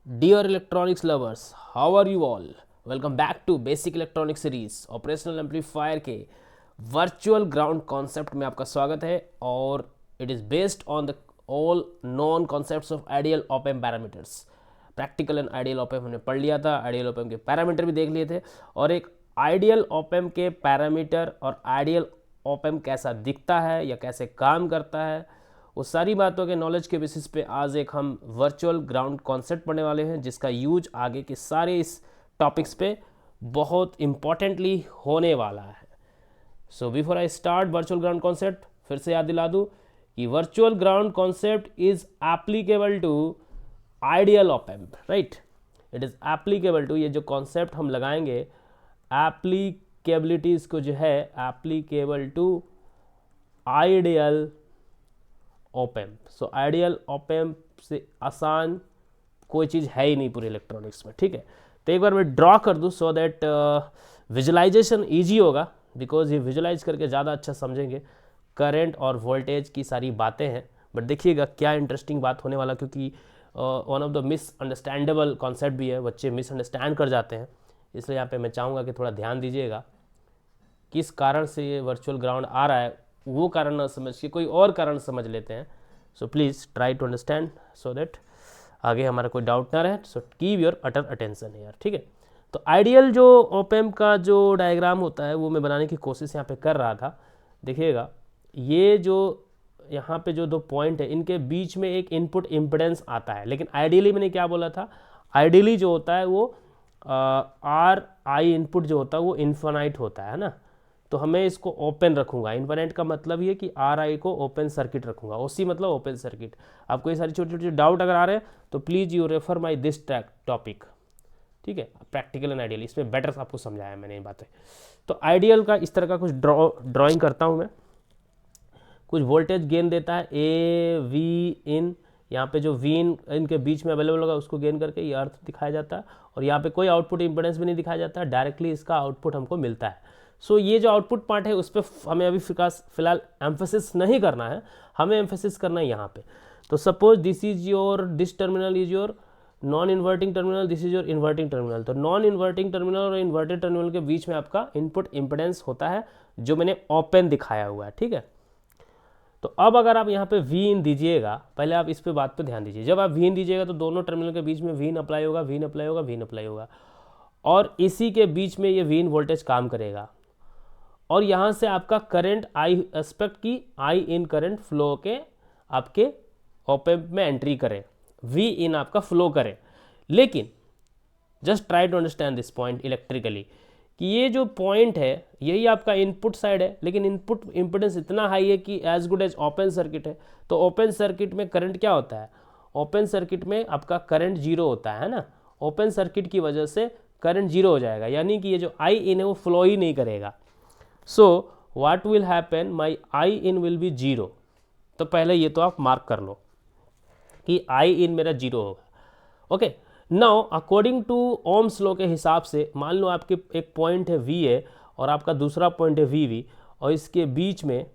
Dear electronics lovers, how are you all? Welcome back to Basic Electronics Series. Operational amplifier के virtual ground concept में आपका स्वागत है और it is based on the all non concepts of ideal op amp parameters. Practical and ideal op amp हमने पढ़ लिया था, आइडियल ऑप एम्प के पैरामीटर भी देख लिए थे और एक आइडियल ऑप एम्प के पैरामीटर और आइडियल ऑप एम्प कैसा दिखता है या कैसे काम करता है, वो सारी बातों के नॉलेज के बेसिस पे आज एक हम वर्चुअल ग्राउंड कॉन्सेप्ट पढ़ने वाले हैं जिसका यूज आगे के सारे इस टॉपिक्स पे बहुत इम्पॉर्टेंटली होने वाला है. So before I start virtual ground concept, फिर से याद दिला दूँ कि virtual ground concept is applicable to ideal op amp, right. It is applicable to, ये जो कॉन्सेप्ट हम लगाएंगे एप्लीकेबिलिटी इसको जो है applicable to ideal op amp. So ideal op amp से आसान कोई चीज़ है ही नहीं पूरे इलेक्ट्रॉनिक्स में, ठीक है. तो एक बार मैं ड्रॉ कर दूँ सो दैट विजुलाइजेशन ईजी होगा, बिकॉज ये विजुलाइज करके ज़्यादा अच्छा समझेंगे. करंट और वोल्टेज की सारी बातें हैं, बट देखिएगा क्या इंटरेस्टिंग बात होने वाला, क्योंकि वन ऑफ द मिसअंडरस्टैंडेबल कॉन्सेप्ट भी है, बच्चे मिसअंडरस्टैंड कर जाते हैं. इसलिए यहाँ पे मैं चाहूँगा कि थोड़ा ध्यान दीजिएगा किस कारण से ये वर्चुअल ग्राउंड आ रहा है, वो कारण ना समझ के कोई और कारण समझ लेते हैं. So please try to understand so that आगे हमारा कोई डाउट ना रहे. So keep your utter attention यार, ठीक है. तो आइडियल जो ऑप एम्प का जो डायग्राम होता है वो मैं बनाने की कोशिश यहाँ पे कर रहा था. देखिएगा ये जो यहाँ पे जो दो पॉइंट है इनके बीच में एक इनपुट इम्पिडेंस आता है, लेकिन आइडियली मैंने क्या बोला था, आइडियली जो होता है वो आर आई इनपुट जो होता है वो इन्फानाइट होता है ना. तो हमें इसको ओपन रखूंगा. इन्फानाइट का मतलब ये कि आर आई को ओपन सर्किट रखूंगा. ओसी मतलब ओपन सर्किट. आपको ये सारी छोटी छोटी डाउट अगर आ रहे हैं तो please you refer my this topic, ठीक है. प्रैक्टिकल एंड आइडियल इसमें बेटर आपको समझाया मैंने ये बातें. तो आइडियल का इस तरह का कुछ ड्राइंग करता हूँ मैं. कुछ वोल्टेज गेन देता है ए वी इन, यहाँ पे जो वी इन इनके बीच में अवेलेबल होगा उसको गेन करके ये अर्थ दिखाया जाता है, और यहाँ पे कोई आउटपुट इंपेडेंस भी नहीं दिखाया जाता है, डायरेक्टली इसका आउटपुट हमको मिलता है. सो ये जो आउटपुट पार्ट है उस पर हमें अभी फिलहाल एम्फेसिस नहीं करना है, हमें एम्फेसिस करना है यहाँ पे. तो suppose this terminal is your non inverting terminal, this is your inverting terminal. तो नॉन इन्वर्टिंग टर्मिनल और इन्वर्टेड टर्मिनल के बीच में आपका इनपुट इम्पिडेंस होता है जो मैंने ओपन दिखाया हुआ है, ठीक है. तो अब अगर आप यहाँ पे वी इन दीजिएगा, पहले आप इस पे बात पे ध्यान दीजिए. जब आप वी इन दीजिएगा तो दोनों टर्मिनल के बीच में वी इन अप्लाई होगा, वी इन अप्लाई होगा, वी इन अप्लाई होगा, और इसी के बीच में ये वी इन वोल्टेज काम करेगा. और यहाँ से आपका करंट आई एस्पेक्ट की आई इन करंट फ्लो के आपके ऑप एम्प में एंट्री करे, वी इन आपका फ्लो करे. लेकिन just try to understand this point electrically कि ये जो पॉइंट है यही आपका इनपुट साइड है, लेकिन इनपुट इम्पिडेंस इतना हाई है कि as good as open circuit है. तो ओपन सर्किट में करंट क्या होता है, ओपन सर्किट में आपका करंट जीरो होता है ना. ओपन सर्किट की वजह से करंट जीरो हो जाएगा, यानी कि ये जो आई इन है वो फ्लो ही नहीं करेगा. So what will happen, my I in will be zero. तो पहले ये तो आप मार्क कर लो कि आई इन मेरा जीरो होगा. Okay, now according to Ohm's law के हिसाब से मान लो आपके एक पॉइंट है वी ए और आपका दूसरा पॉइंट है वी वी, और इसके बीच में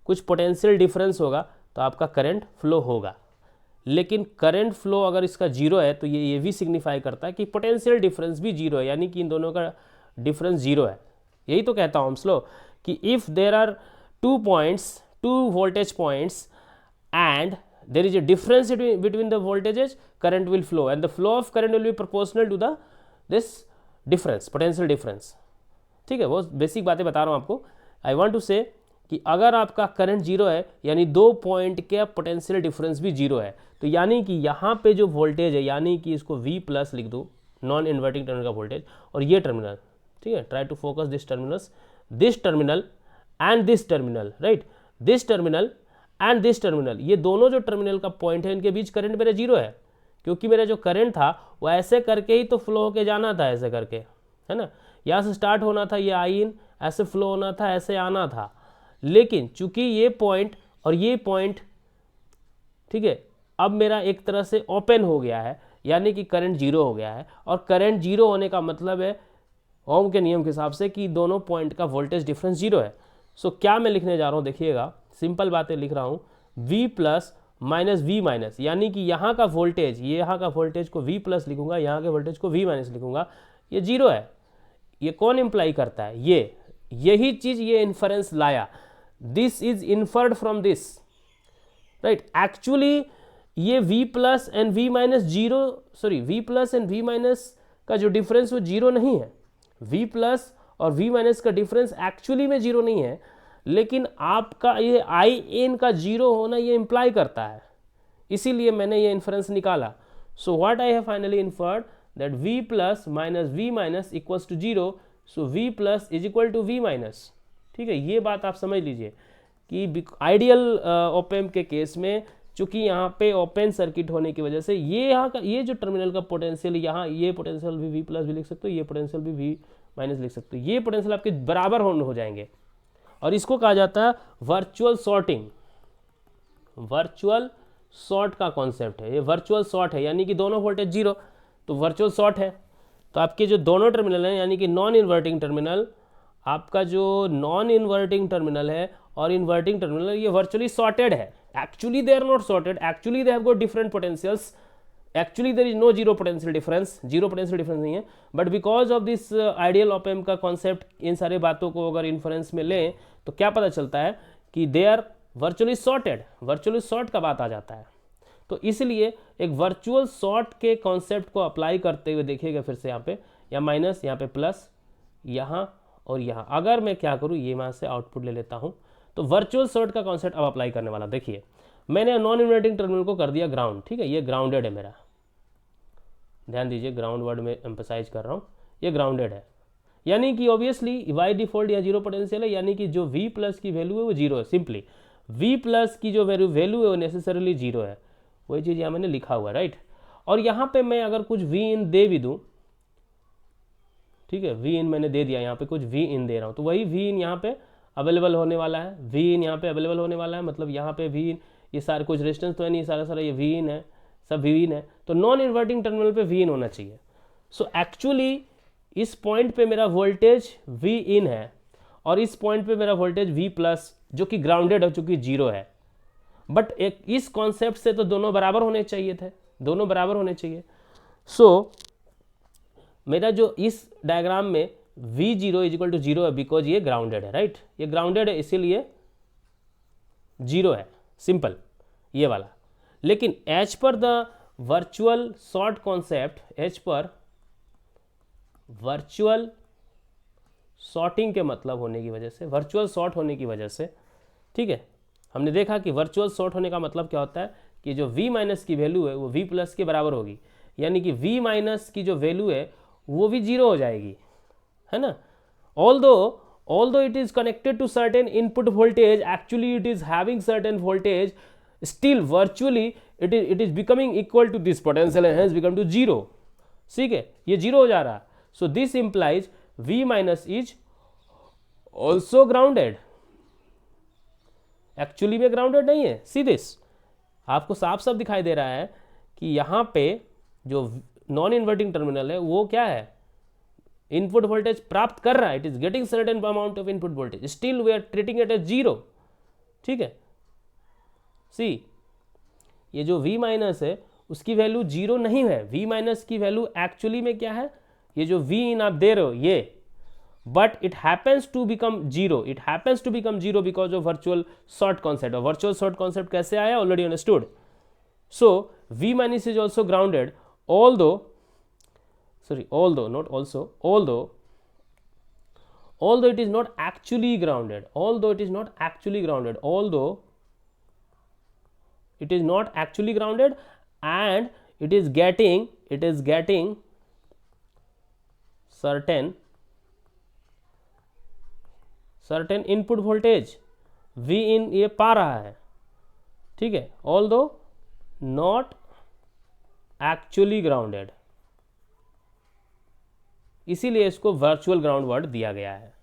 कुछ पोटेंशियल डिफरेंस होगा तो आपका करंट फ्लो होगा. लेकिन करंट फ्लो अगर इसका जीरो है तो ये भी सिग्निफाई करता है कि पोटेंशियल डिफरेंस भी जीरो है, यानी कि इन दोनों का डिफरेंस जीरो है. यही तो कहता हूँ ओम्स लॉ कि if there are two voltage points and there is a difference between the voltages, current will flow and the flow of current will be proportional to this difference, potential difference. ठीक है, वो basic बातें बता रहा हूँ आपको. I want to से कि अगर आपका करंट जीरो है यानी दो पॉइंट के पोटेंशियल डिफरेंस भी जीरो है, तो यानी कि यहाँ पे जो वोल्टेज है, यानी कि इसको V प्लस लिख दो, नॉन इन्वर्टिंग टर्मिनल का वोल्टेज, और ये टर्मिनल, ठीक है, try to focus this terminal and this terminal, right, this terminal and this terminal, ये दोनों जो टर्मिनल का पॉइंट है इनके बीच करंट मेरा जीरो है, क्योंकि मेरा जो करंट था वो ऐसे करके ही तो फ्लो होके जाना था, ऐसे करके, है ना. यहाँ से स्टार्ट होना था ये आई इन, ऐसे फ्लो होना था, ऐसे आना था. लेकिन चूंकि ये पॉइंट और ये पॉइंट, ठीक है, अब मेरा एक तरह से ओपन हो गया है, यानी कि करंट जीरो हो गया है. और करंट जीरो होने का मतलब है ओम के नियम के हिसाब से कि दोनों पॉइंट का वोल्टेज डिफरेंस जीरो है. सो क्या मैं लिखने जा रहा हूँ, देखिएगा, सिंपल बातें लिख रहा हूँ, V plus minus V minus, यानी कि यहाँ का वोल्टेज, ये यहाँ का वोल्टेज को वी प्लस लिखूंगा, यहाँ के वोल्टेज को वी माइनस लिखूंगा, ये जीरो है। ये कौन इंप्लाई करता है? यही चीज ये इन्फरेंस लाया, this is inferred from this, right. Actually ये v plus and v minus zero, sorry v plus and v minus का जो डिफरेंस वो जीरो नहीं है। v प्लस और v माइनस का डिफरेंस एक्चुअली में जीरो नहीं है, लेकिन आपका ये आई एन का जीरो होना ये इंप्लाई करता है, इसीलिए मैंने ये इन्फरेंस निकाला। So what I have finally inferred that v plus minus v minus equals to zero, so v plus is equal to v minus. ठीक है, ये बात आप समझ लीजिए कि आइडियल ऑप एम्प के केस में चूंकि यहाँ पे ओपन सर्किट होने की वजह से ये यहाँ का ये जो टर्मिनल का पोटेंशियल, यहाँ ये पोटेंशियल भी v प्लस भी लिख सकते हो, ये पोटेंशियल भी v माइनस लिख सकते हो, ये पोटेंशियल आपके बराबर हो जाएंगे, और इसको कहा जाता है वर्चुअल शॉर्टिंग। वर्चुअल शॉर्ट का कॉन्सेप्ट है ये, वर्चुअल शॉर्ट है, यानी कि दोनों वोल्टेज जीरो, तो वर्चुअल शॉर्ट है। तो आपके जो दोनों टर्मिनल हैं, यानी कि नॉन इन्वर्टिंग टर्मिनल, आपका जो नॉन इन्वर्टिंग टर्मिनल है और इन्वर्टिंग टर्मिनल, ये वर्चुअली सॉर्टेड है। Actually they are not shorted, actually they have got different potentials, actually there is no zero potential difference, zero potential difference नहीं है, but because of this ideal op amp का concept, इन सारे बातों को अगर inference में लें तो क्या पता चलता है कि they are virtually shorted, virtually short का बात आ जाता है। तो इसलिए एक वर्चुअल शॉर्ट के कॉन्सेप्ट को अप्लाई करते हुए देखिएगा फिर से यहाँ पे, या माइनस, यहाँ पे प्लस, यहाँ और यहाँ, अगर मैं क्या करूँ, ये वहाँ से आउटपुट ले लेता हूँ, तो वर्चुअल शॉर्ट का कॉन्सेप्ट अब अप्लाई करने वाला। देखिए मैंने नॉन इन्वर्टिंग टर्मिनल को कर दिया ग्राउंड, ठीक है, ये ग्राउंडेड है मेरा, ध्यान दीजिए ग्राउंड वर्ड में एम्फसाइज कर रहा हूँ, ये ग्राउंडेड है, यानी कि ऑब्वियसली वाई डिफॉल्ट या जीरो पोटेंशियल है, यानी कि जो v प्लस की वैल्यू है वो जीरो है, सिंपली v प्लस की जो वैल्यू है वो नेसेसरीली जीरो है, वही चीज़ यहाँ मैंने लिखा हुआ है, राइट। और यहाँ पे मैं अगर कुछ v इन दे भी दूँ, ठीक है, v इन मैंने दे दिया, यहाँ पे कुछ v इन दे रहा हूँ, तो वही v इन यहाँ पे अवेलेबल होने वाला है, v इन यहाँ पे अवेलेबल होने वाला है, मतलब यहाँ पे v इन, ये सारे कुछ रेजिस्टेंस तो है नहीं, सारा ये v इन है, सब v इन है, तो नॉन इन्वर्टिंग टर्मिनल पे v इन होना चाहिए। सो एक्चुअली इस पॉइंट पे मेरा वोल्टेज v इन है और इस पॉइंट पे मेरा वोल्टेज v प्लस, जो कि ग्राउंडेड हो चुकी जीरो है, बट एक इस कॉन्सेप्ट से तो दोनों बराबर होने चाहिए थे, दोनों बराबर होने चाहिए। सो मेरा जो इस डायग्राम में v zero is equal to zero है, बिकॉज ये ग्राउंडेड है, राइट, ये ग्राउंडेड है इसीलिए जीरो है, सिंपल ये वाला। लेकिन as per the virtual short concept, as per virtual shorting के मतलब होने की वजह से, वर्चुअल शॉर्ट होने की वजह से, ठीक है, हमने देखा कि वर्चुअल शॉर्ट होने का मतलब क्या होता है कि जो v माइनस की वैल्यू है वो v प्लस के बराबर होगी, यानी कि v माइनस की जो वैल्यू है वो भी जीरो हो जाएगी, है ना। although it is connected to certain input voltage, actually it is having certain voltage, still virtually it is becoming equal to this potential and hence become to zero, ठीक है, ये जीरो हो जा रहा। so this implies v minus is also grounded, actually में grounded नहीं है। See this, आपको साफ साफ दिखाई दे रहा है कि यहाँ पे जो नॉन इन्वर्टिंग टर्मिनल है वो क्या है, इनपुट वोल्टेज प्राप्त कर रहा है, it is getting certain amount of input voltage, still we are treating it as zero, ठीक है। सी ये जो v माइनस है उसकी वैल्यू जीरो नहीं है, v माइनस की वैल्यू एक्चुअली में क्या है, ये जो v इन आप दे रहे हो ये, but it happens to become zero, it happens to become zero because of virtual short concept. और वर्चुअल शॉर्ट कॉन्सेप्ट कैसे आया, already understood. So v minus is also grounded, although it is not actually grounded, although it is not actually grounded, and it is getting certain input voltage v in ये पा रहा है, ठीक है, although not actually grounded, इसीलिए इसको virtual ground word दिया गया है,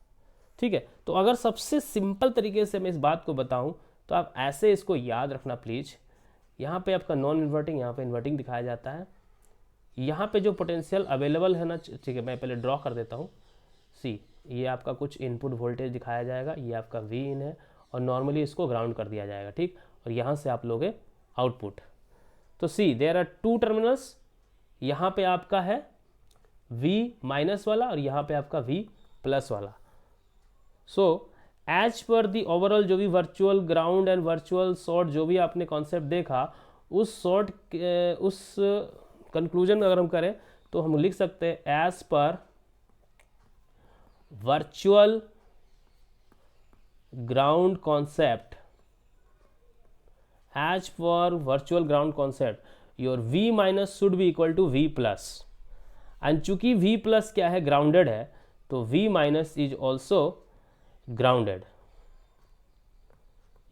ठीक है। तो अगर सबसे सिंपल तरीके से मैं इस बात को बताऊं तो आप ऐसे इसको याद रखना प्लीज, यहाँ पे आपका नॉन इन्वर्टिंग, यहाँ पे इन्वर्टिंग दिखाया जाता है, यहाँ पे जो पोटेंशियल अवेलेबल है ना, ठीक है, मैं पहले ड्रॉ कर देता हूँ। सी ये आपका कुछ इनपुट वोल्टेज दिखाया जाएगा, ये आपका वी इन है और नॉर्मली इसको ग्राउंड कर दिया जाएगा, ठीक, और यहाँ से आप लोगे आउटपुट। तो सी देयर आर टू टर्मिनल्स, यहाँ पे आपका है V माइनस वाला और यहाँ पे आपका V प्लस वाला। So as per the overall जो भी virtual ground and virtual short जो भी आपने कॉन्सेप्ट देखा, उस शॉर्ट उस कंक्लूजन में अगर हम करें तो हम लिख सकते हैं as per virtual ground concept, as per virtual ground concept your V minus should be equal to V plus, and चूंकि V प्लस क्या है, ग्राउंडेड है, तो V minus is also grounded.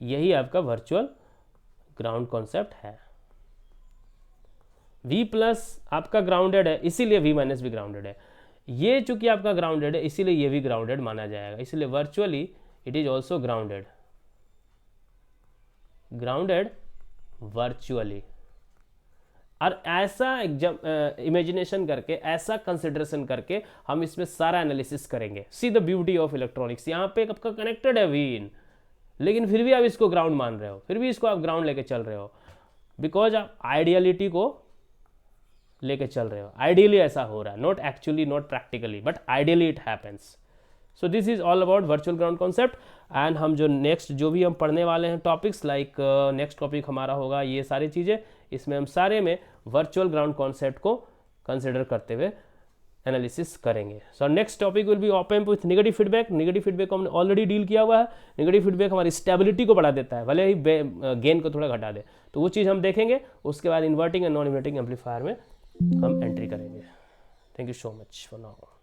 यही आपका वर्चुअल ग्राउंड कॉन्सेप्ट है। V plus आपका grounded है, इसीलिए V माइनस भी ग्राउंडेड है। ये चूंकि आपका ग्राउंडेड है, इसीलिए ये भी ग्राउंडेड माना जाएगा, इसलिए virtually it is also grounded, grounded virtually. और ऐसा इमेजिनेशन करके, ऐसा कंसिडरेशन करके हम इसमें सारा एनालिसिस करेंगे। See the beauty of electronics, यहाँ पे आपका कनेक्टेड है वीन, लेकिन फिर भी आप इसको ग्राउंड मान रहे हो, फिर भी इसको आप ग्राउंड लेके चल रहे हो, बिकॉज आप आइडियलिटी को लेके चल रहे हो। आइडियली ऐसा हो रहा है, not actually, not practically, but ideally it happens. So this is all about virtual ground concept. And हम जो नेक्स्ट जो भी हम पढ़ने वाले हैं टॉपिक्स, लाइक नेक्स्ट टॉपिक हमारा होगा ये सारी चीज़ें, इसमें हम सारे में वर्चुअल ग्राउंड कॉन्सेप्ट को कंसिडर करते हुए एनालिसिस करेंगे। So next topic will be op amp with negative feedback. Negative feedback को हमने ऑलरेडी डील किया हुआ है। नेगेटिव फीडबैक हमारी स्टेबिलिटी को बढ़ा देता है, भले ही गेन को थोड़ा घटा दे, तो वो चीज़ हम देखेंगे। उसके बाद inverting and non inverting amplifier में हम एंट्री करेंगे। Thank you so much for now.